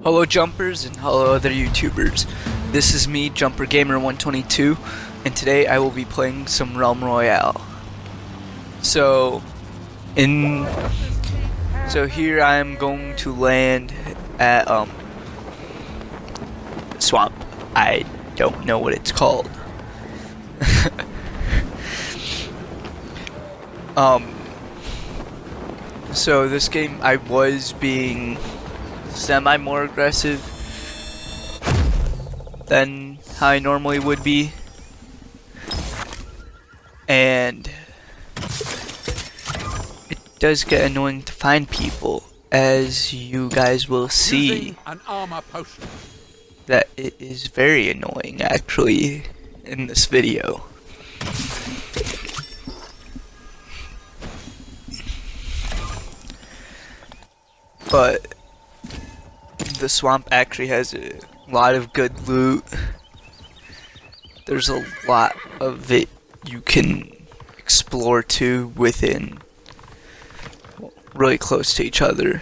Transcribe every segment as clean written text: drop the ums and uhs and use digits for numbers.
Hello jumpers and hello other YouTubers. This is me, Jumper Gamer 122, and today I will be playing some Realm Royale. So here I am going to land at swamp. I don't know what it's called. So this game I was being more aggressive than how I normally would be, and it does get annoying to find people, as you guys will see that it is very annoying actually in this video. But the swamp actually has a lot of good loot. There's a lot of it you can explore too within, really close to each other.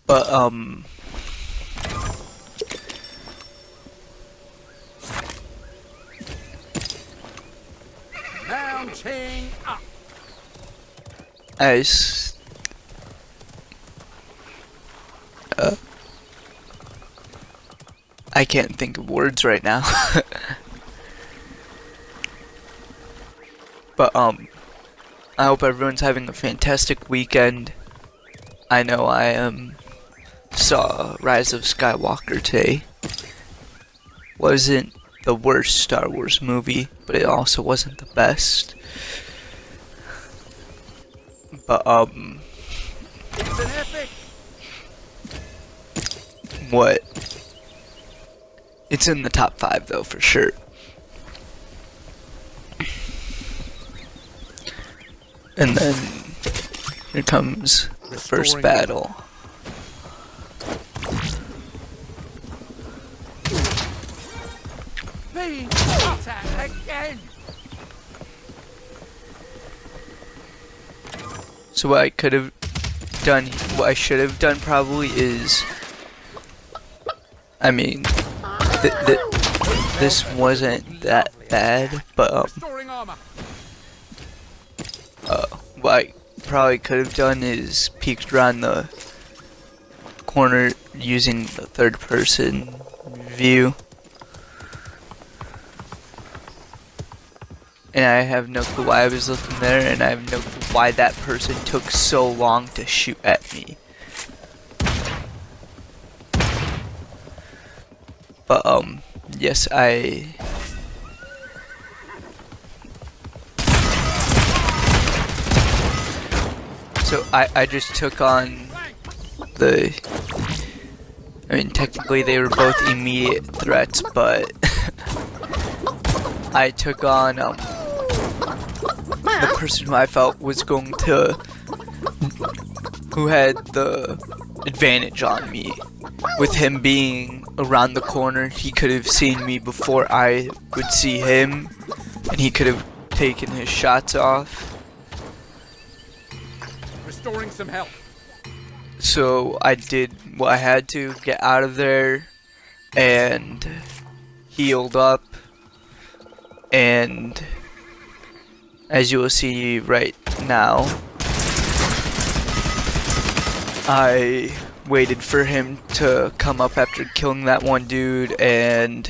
But mounting up. I can't think of words right now. But I hope everyone's having a fantastic weekend. I know I saw Rise of Skywalker today. Wasn't the worst Star Wars movie, but it also wasn't the best. But It's an epic. what? It's in the top 5 though, for sure. And then here comes the first battle. Being attacked again. So what I what I should have done probably is, I mean, this wasn't that bad, but what I probably could have done is peeked around the corner using the third person view. And I have no clue why I was looking there, and I have no clue why that person took so long to shoot at me. But yes, I just took on I mean, technically they were both immediate threats, but I took on the person who I felt was who had the advantage on me. With him being around the corner, he could have seen me before I would see him, and he could have taken his shots off. Restoring some health. So I did what I had to, get out of there, and healed up, and as you will see right now, I waited for him to come up after killing that one dude and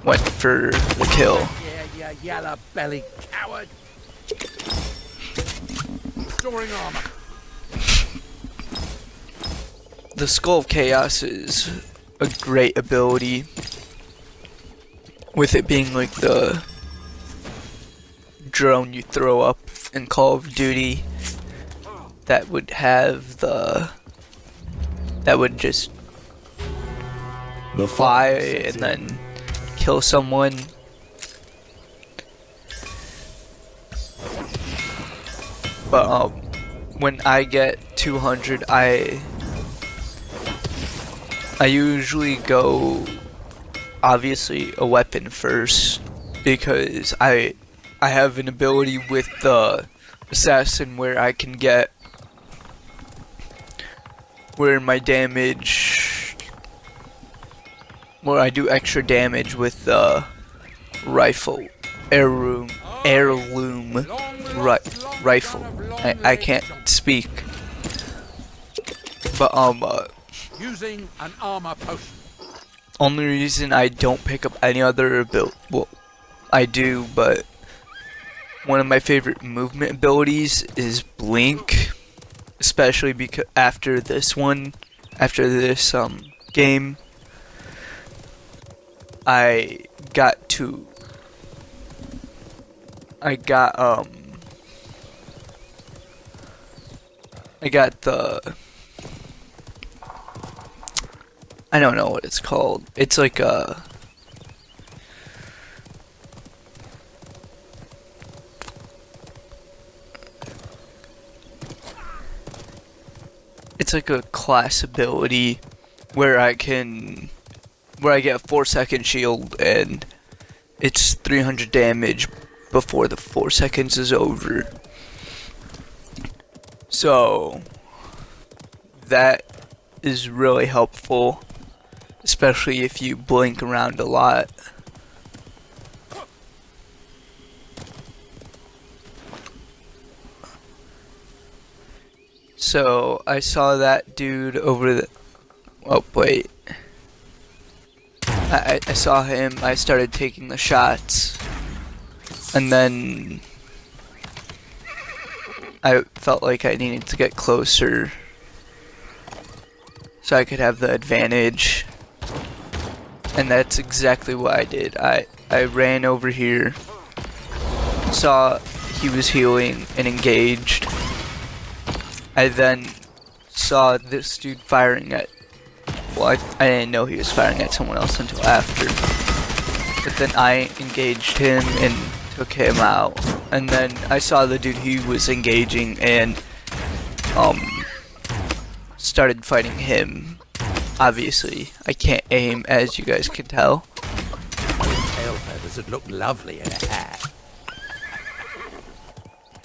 went for the kill. Yeah, you yellow belly coward. Restoring armor. The Skull of Chaos is a great ability, with it being like the drone you throw up in Call of Duty that would just fly and then kill someone. But when I get 200, I usually go, obviously, a weapon first, because I have an ability with the assassin where I can get where my damage where I do extra damage with the rifle heirloom rifle. I can't speak, but Using an armor potion. only reason I don't pick up any other ability, well, I do, but one of my favorite movement abilities is blink, especially because after this game, I got the, I don't know what it's called. It's like a, it's like a class ability where I get a 4-second shield and it's 300 damage before the 4 seconds is over. So that is really helpful, especially if you blink around a lot. So I saw that dude over the, oh wait, I saw him, I started taking the shots, and then I felt like I needed to get closer so I could have the advantage, and that's exactly what I did. I ran over here, saw he was healing and engaged. I then saw this dude firing at, well, I didn't know he was firing at someone else until after, but then I engaged him and took him out, and then I saw the dude he was engaging and started fighting him. Obviously, I can't aim, as you guys can tell. Tail feathers would look lovely in a hat.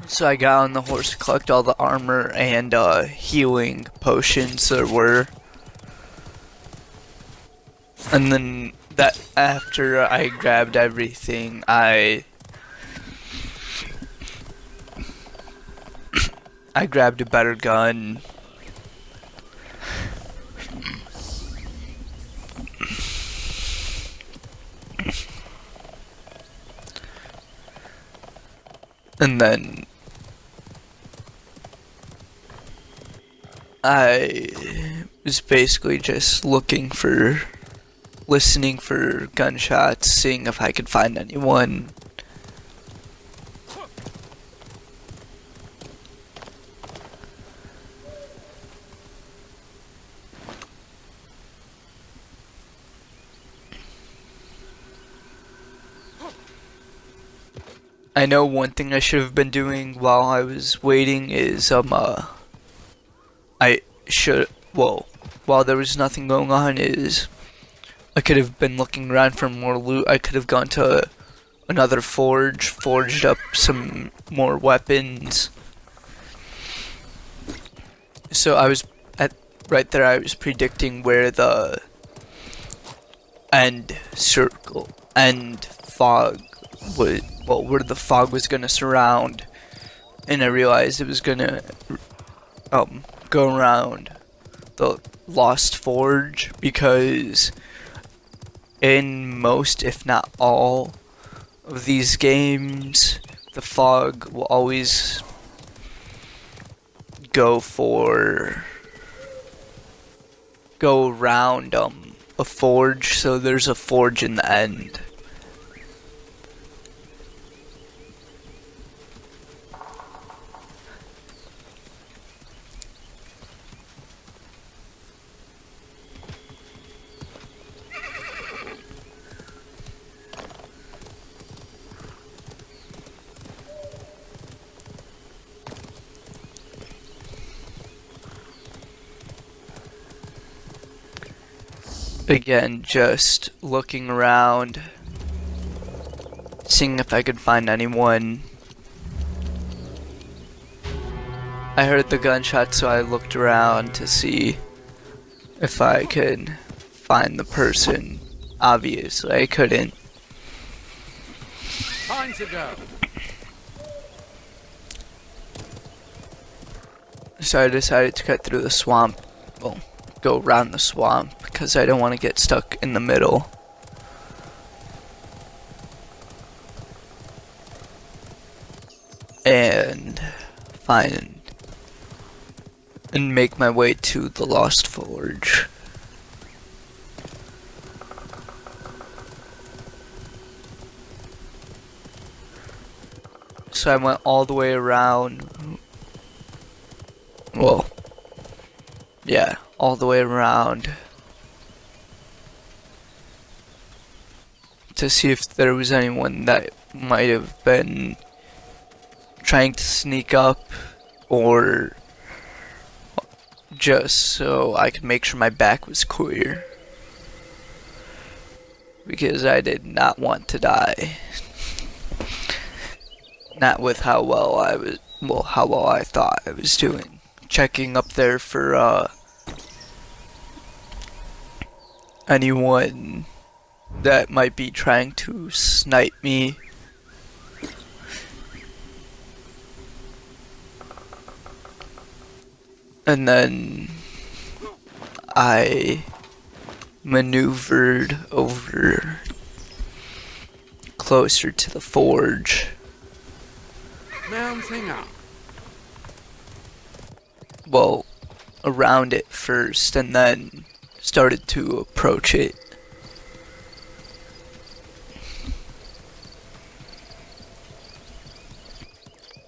So I got on the horse, collect all the armor and healing potions there were. And then that after I grabbed everything, I grabbed a better gun. And then I was basically just listening for gunshots, seeing if I could find anyone. I know one thing I should have been doing while I was waiting is while there was nothing going on, is I could have been looking around for more loot. I could have gone to another forge, forged up some more weapons. So I was right there, I was predicting where the end fog would, well, where the fog was gonna surround, and I realized it was gonna go around the Lost Forge, because in most, if not all, of these games, the fog will always go around a forge, so there's a forge in the end. Again, just looking around, seeing if I could find anyone. I heard the gunshot, so I looked around to see if I could find the person. Obviously, I couldn't. Time to go. So I decided to cut through the swamp. Well, go around the swamp because I don't want to get stuck in the middle. And find and make my way to the Lost Forge. So I went all the way around. Well, yeah, all the way around to see if there was anyone that might have been trying to sneak up, or just so I could make sure my back was clear, because I did not want to die. Not with how well I was, well, how well I thought I was doing. Checking up there for anyone that might be trying to snipe me. And then I maneuvered over closer to the forge. Mounting up. Well, around it first, and then started to approach it.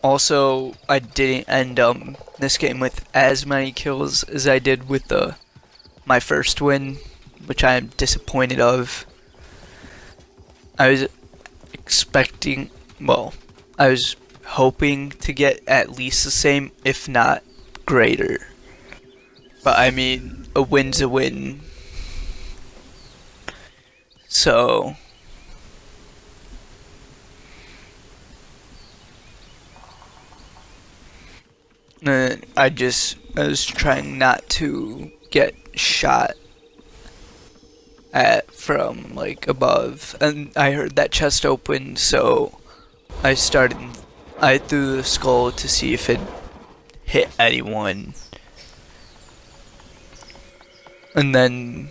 Also, I didn't end this game with as many kills as I did with my first win, which I am disappointed of. I was expecting, well, I was hoping to get at least the same, if not greater. But I mean, a win's a win. So I was trying not to get shot at from like above, and I heard that chest open, so I threw the skull to see if it hit anyone. And then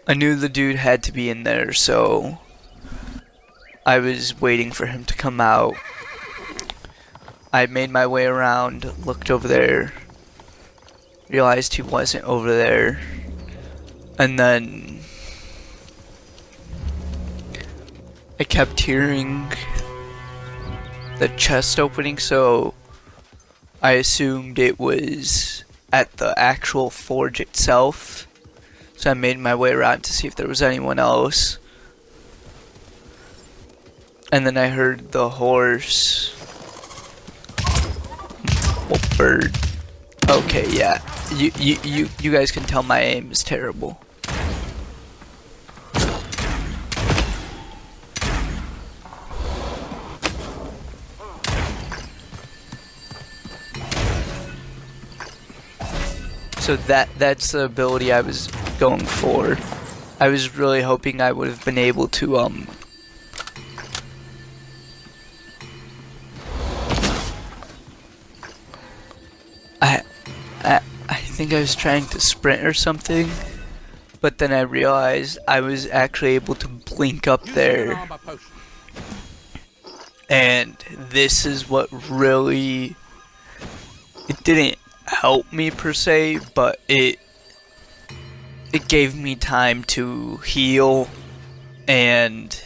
I knew the dude had to be in there, so I was waiting for him to come out. I made my way around, looked over there, realized he wasn't over there, and then I kept hearing the chest opening, so I assumed it was at the actual forge itself. So I made my way around to see if there was anyone else. And then I heard the horse. Well, bird. Okay, yeah. You guys can tell my aim is terrible. So that's the ability I was going for. I was really hoping I would have been able to I think I was trying to sprint or something, but then I realized I was actually able to blink up there. And this is what really, it didn't help me per se, but it gave me time to heal and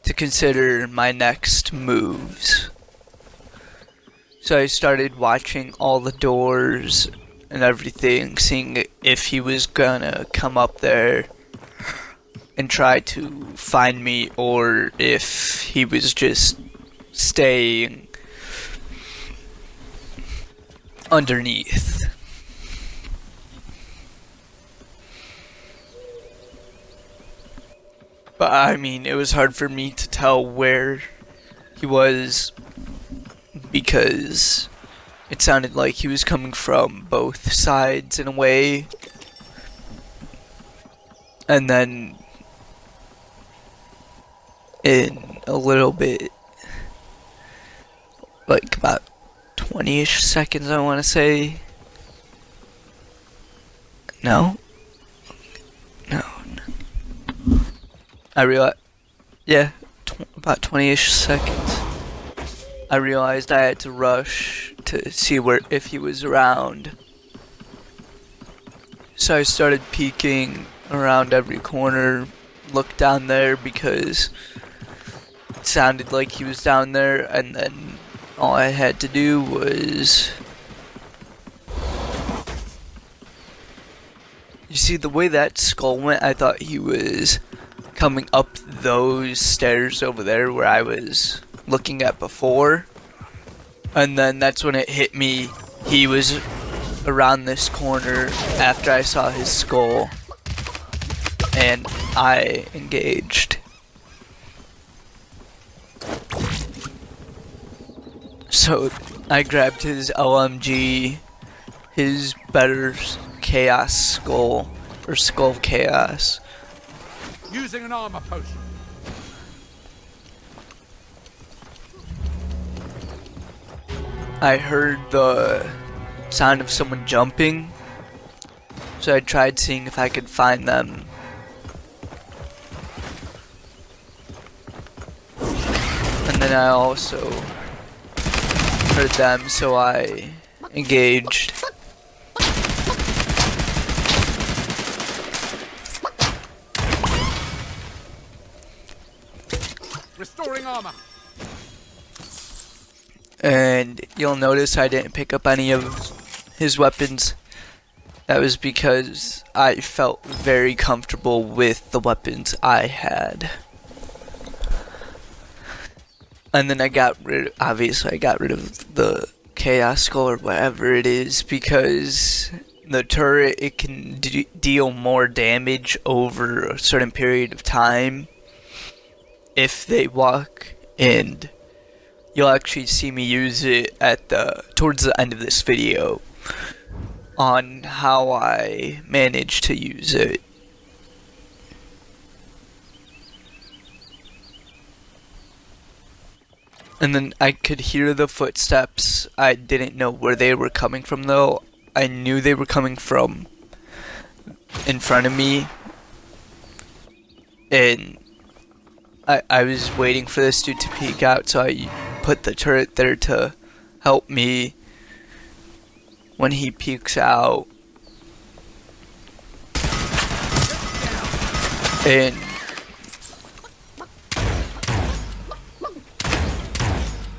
to consider my next moves. So I started watching all the doors and everything, seeing if he was gonna come up there and try to find me, or if he was just staying underneath. But I mean, it was hard for me to tell where he was because it sounded like he was coming from both sides in a way. And then in a little bit, like about 20-ish seconds, I want to say. No. I realized, yeah, about 20-ish seconds. I realized I had to rush to see if he was around. So I started peeking around every corner, looked down there because it sounded like he was down there, and then all I had to do was... You see, the way that skull went, I thought he was coming up those stairs over there where I was looking at before. And then that's when it hit me. He was around this corner after I saw his skull. And I engaged. So I grabbed his LMG, his better chaos skull, or skull chaos. Using an armor potion. I heard the sound of someone jumping, so I tried seeing if I could find them. And then I also heard them, so I engaged. Restoring armor. And you'll notice I didn't pick up any of his weapons. That was because I felt very comfortable with the weapons I had. And then obviously I got rid of the Chaos Skull or whatever it is, because the turret, it can deal more damage over a certain period of time if they walk, and you'll actually see me use it towards the end of this video on how I managed to use it. And then I could hear the footsteps. I didn't know where they were coming from though. I knew they were coming from in front of me. And I was waiting for this dude to peek out, so I put the turret there to help me when he peeks out. And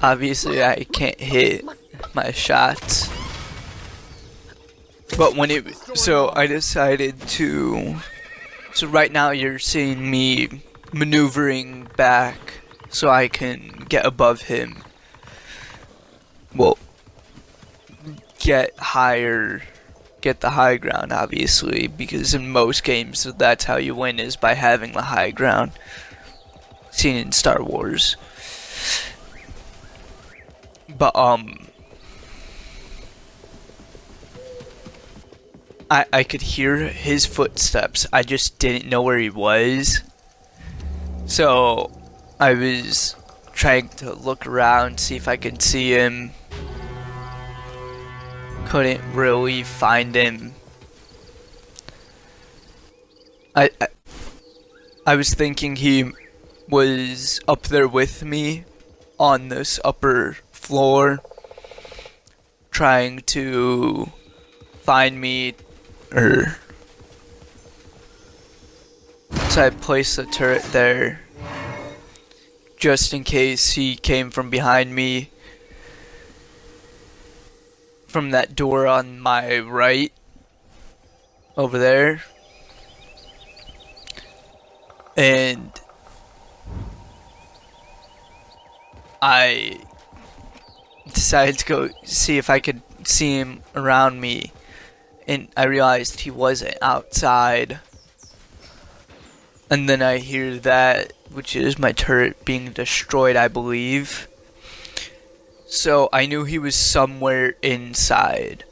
obviously I can't hit my shots. But so I decided to, so right now you're seeing me maneuvering back so I can get above him. Well, get the high ground, obviously, because in most games that's how you win, is by having the high ground, seen in Star Wars. But I could hear his footsteps, I just didn't know where he was. So I was trying to look around, see if I could see him. Couldn't really find him. I was thinking he was up there with me on this upper floor, trying to find me, so I placed the turret there just in case he came from behind me from that door on my right over there. And I decided to go see if I could see him around me, and I realized he wasn't outside. and then I hear that, which is my turret being destroyed, I believe. So I knew he was somewhere inside.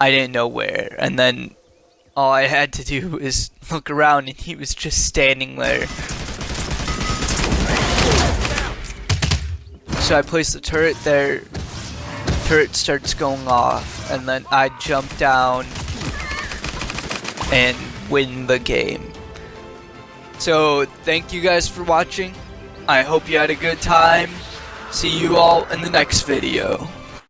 I didn't know where, and then all I had to do was look around and he was just standing there. So I placed the turret there, turret starts going off, and then I jump down and win the game. So thank you guys for watching. I hope you had a good time. See you all in the next video.